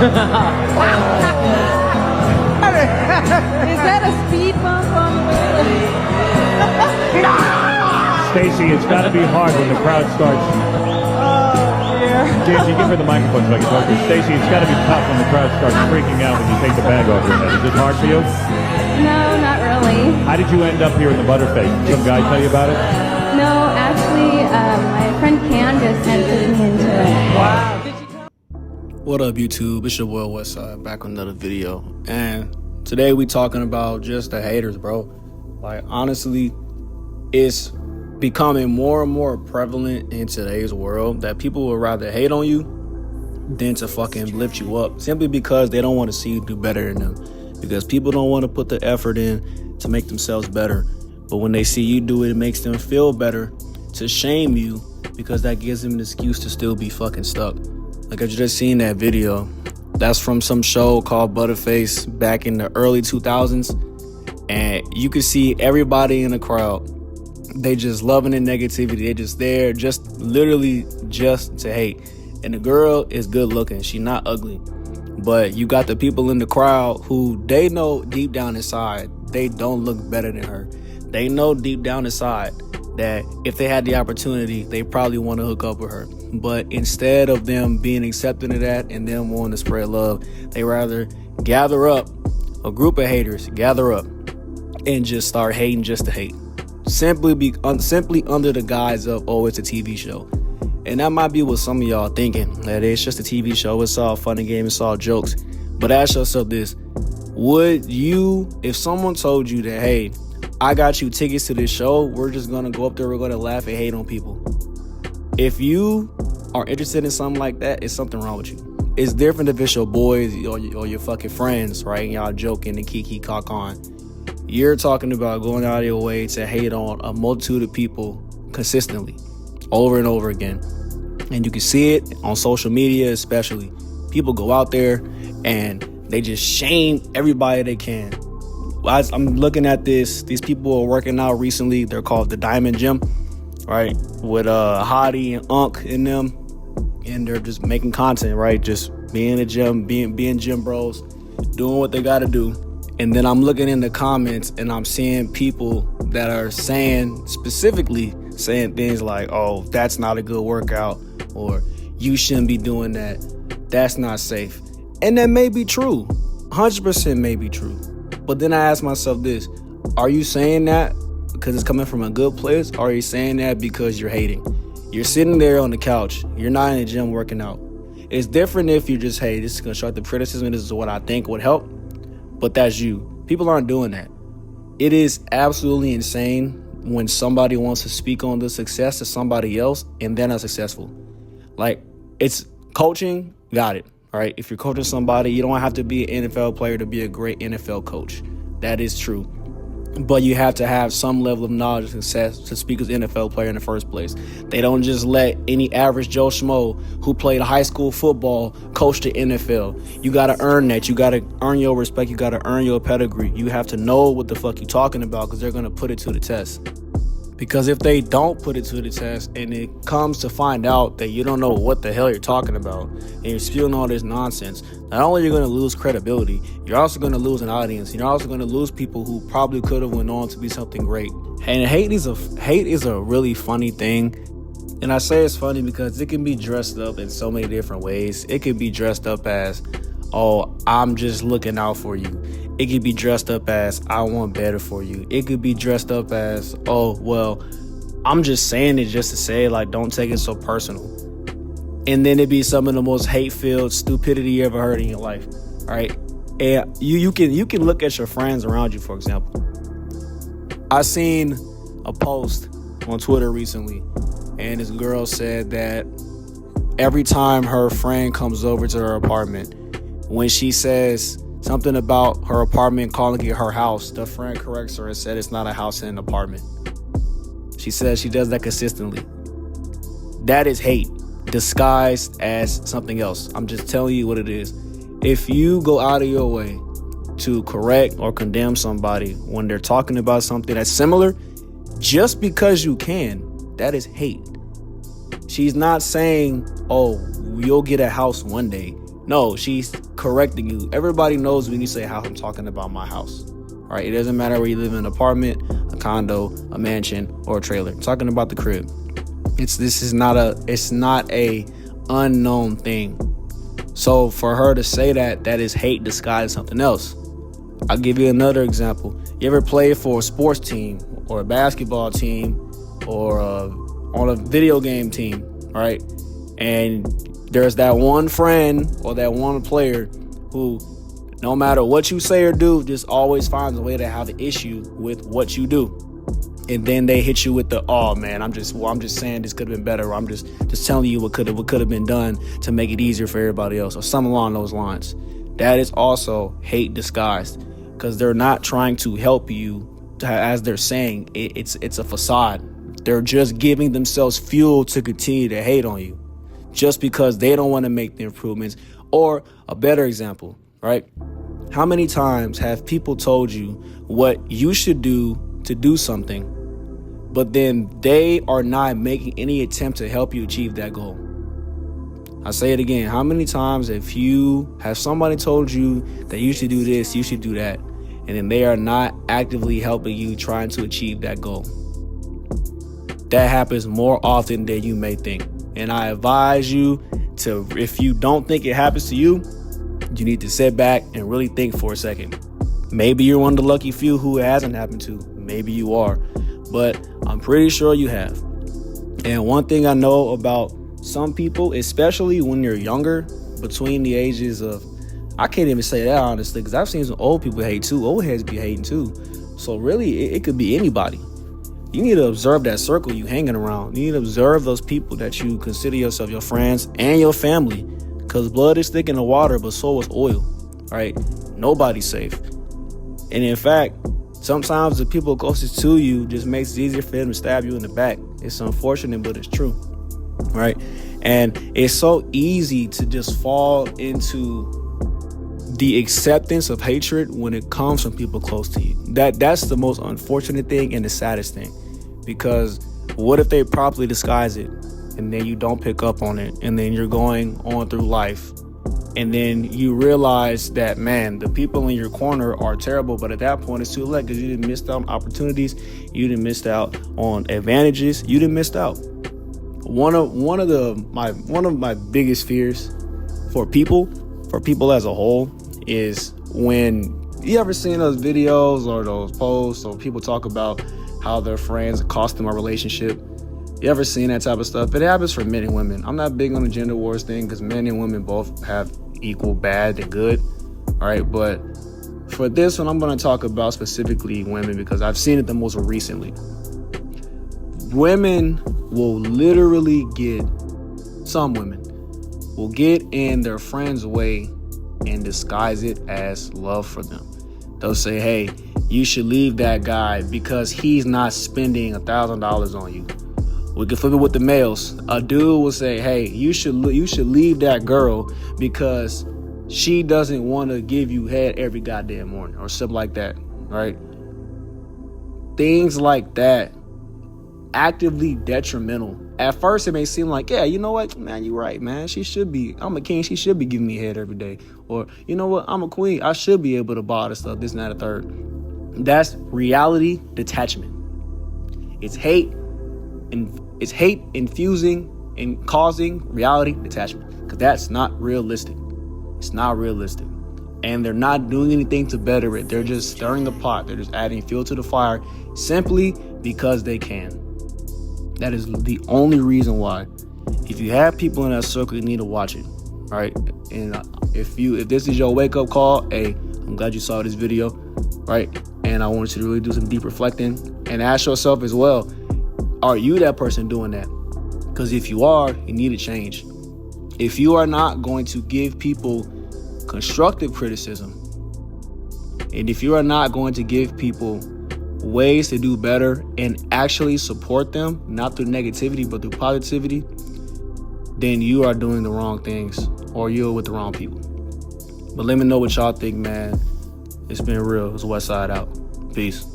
Is that a speed bump on the way? Stacy, it's got to be hard when the crowd starts. James, you give her the microphone so I can talk to her. Stacy, it's got to be tough when the crowd starts freaking out when you take the bag off your head. Is it hard for you? No, not really. How did you end up here in the Butterface? Did some guy tell you about it? No, actually, my friend Candace entered me into it. Wow. What up, YouTube? It's your boy Westside back with another video. And today we talking about just the haters, bro. Like, honestly, it's becoming more and more prevalent in today's world that people would rather hate on you than to fucking lift you up, simply because they don't want to see you do better than them. Because people don't want to put the effort in to make themselves better. But when they see you do it, it makes them feel better to shame you, because that gives them an excuse to still be fucking stuck. Like, I just seen that video. That's from some show called Butterface back in the early 2000s. And you could see everybody in the crowd. They just loving the negativity. They just there, just literally just to hate. And the girl is good looking. She not ugly. But you got the people in the crowd who they know deep down inside they don't look better than her. They know deep down inside that if they had the opportunity, they probably want to hook up with her. But instead of them being accepting of that and them wanting to spread love, they rather gather up a group of haters, gather up and just start hating just to hate. Simply under the guise of, oh, it's a TV show. And that might be what some of y'all thinking, that it's just a TV show, it's all fun and games, it's all jokes. But ask yourself this: would you, if someone told you that, hey, I got you tickets to this show, we're just gonna go up there, we're gonna laugh and hate on people. If you are interested in something like that, it's something wrong with you. It's different if it's your boys or your fucking friends, right? And y'all joking and kiki cock on. You're talking about going out of your way to hate on a multitude of people consistently, over and over again. And you can see it on social media especially. People go out there and they just shame everybody they can. As I'm looking at this, these people are working out recently. They're called the Diamond Gym, right? With Hottie and Unk in them. And they're just making content, right? Just being in the gym, being gym bros, doing what they gotta do. And then I'm looking in the comments and I'm seeing people that are specifically saying things like, oh, that's not a good workout, or you shouldn't be doing that. That's not safe. And that may be true. 100% may be true. But then I ask myself this: are you saying that because it's coming from a good place, or are you saying that because you're hating? You're sitting there on the couch. You're not in the gym working out. It's different if you just, hey, this is constructive criticism. This is what I think would help. But that's you. People aren't doing that. It is absolutely insane when somebody wants to speak on the success of somebody else and they're not successful. Like, it's coaching, got it. All right. If you're coaching somebody, you don't have to be an NFL player to be a great NFL coach. That is true. But you have to have some level of knowledge and success to speak as an NFL player in the first place. They don't just let any average Joe Schmo who played high school football coach the NFL. You got to earn that. You got to earn your respect. You got to earn your pedigree. You have to know what the fuck you're talking about, because they're going to put it to the test. Because if they don't put it to the test and it comes to find out that you don't know what the hell you're talking about and you're spewing all this nonsense, not only are you going to lose credibility, you're also going to lose an audience. You're also going to lose people who probably could have went on to be something great. And hate is a really funny thing. And I say it's funny because it can be dressed up in so many different ways. It could be dressed up as, oh, I'm just looking out for you. It could be dressed up as, I want better for you. It could be dressed up as, oh, well, I'm just saying it just to say it, like, don't take it so personal. And then it'd be some of the most hate-filled stupidity you ever heard in your life, all right? And you can look at your friends around you, for example. I seen a post on Twitter recently, and this girl said that every time her friend comes over to her apartment, when she says something about her apartment, calling it her house, the friend corrects her and said it's not a house and an apartment. She says she does that consistently. That is hate disguised as something else. I'm just telling you what it is. If you go out of your way to correct or condemn somebody when they're talking about something that's similar, just because you can, that is hate. She's not saying, oh, you'll get a house one day. No, she's correcting you. Everybody knows when you say house, I'm talking about my house. All right, it doesn't matter where you live in an apartment, a condo, a mansion, or a trailer. I'm talking about the crib. It's not a unknown thing. So for her to say that is hate disguised as something else. I'll give you another example. You ever play for a sports team or a basketball team or on a video game team, right? And there's that one friend or that one player who, no matter what you say or do, just always finds a way to have an issue with what you do. And then they hit you with the, oh man, I'm just saying this could have been better. Or I'm just telling you what could have been done to make it easier for everybody else, or something along those lines. That is also hate disguised, because they're not trying to help you. As they're saying, it's a facade. They're just giving themselves fuel to continue to hate on you, just because they don't want to make the improvements. Or a better example, right? How many times have people told you what you should do to do something, but then they are not making any attempt to help you achieve that goal? I say it again. How many times have somebody told you that you should do this, you should do that, and then they are not actively helping you trying to achieve that goal? That happens more often than you may think. And I advise you to, if you don't think it happens to you, you need to sit back and really think for a second. Maybe you're one of the lucky few who it hasn't happened to. Maybe you are, but I'm pretty sure you have. And one thing I know about some people, especially when you're younger, between the ages of, I can't even say that honestly, because I've seen some old people hate too. Old heads be hating too. So really, it could be anybody. You need to observe that circle you hanging around. You need to observe those people that you consider yourself your friends and your family, because blood is thick in the water, but so is oil. All right, nobody's safe. And in fact, sometimes the people closest to you just makes it easier for them to stab you in the back. It's unfortunate, but it's true, right? And it's so easy to just fall into the acceptance of hatred when it comes from people close to you. That's the most unfortunate thing and the saddest thing, because what if they properly disguise it and then you don't pick up on it, and then you're going on through life, and then you realize that, man, the people in your corner are terrible, but at that point it's too late, because you didn't miss out on opportunities, you didn't miss out on advantages, you didn't miss out. One of my biggest fears for people as a whole is, when you ever seen those videos or those posts or people talk about how their friends cost them a relationship. You ever seen that type of stuff? It happens for men and women. I'm not big on the gender wars thing, because men and women both have equal bad and good. All right, but for this one, I'm going to talk about specifically women, because I've seen it the most recently. Women will literally some women will get in their friend's way and disguise it as love for them. They'll say, hey, you should leave that guy because he's not spending $1,000 on you. We can flip it with the males. A dude will say, hey, you should leave that girl because she doesn't want to give you head every goddamn morning, or something like that, right? Things like that, actively detrimental. At first, it may seem like, yeah, you know what, man, you're right, man. I'm a king. She should be giving me head every day. Or, you know what, I'm a queen. I should be able to buy this stuff, this and that, and third. That's reality detachment. It's hate infusing and causing reality detachment, because that's not realistic. It's not realistic. And they're not doing anything to better it. They're just stirring the pot. They're just adding fuel to the fire simply because they can. That is the only reason why. If you have people in that circle, you need to watch it. All right. And if this is your wake up call, hey, I'm glad you saw this video. Right. And I want you to really do some deep reflecting and ask yourself as well, are you that person doing that? Because if you are, you need to change. If you are not going to give people constructive criticism, and if you are not going to give people ways to do better and actually support them, not through negativity, but through positivity, then you are doing the wrong things, or you're with the wrong people. But let me know what y'all think, man. It's been real. It's Westside out. Peace.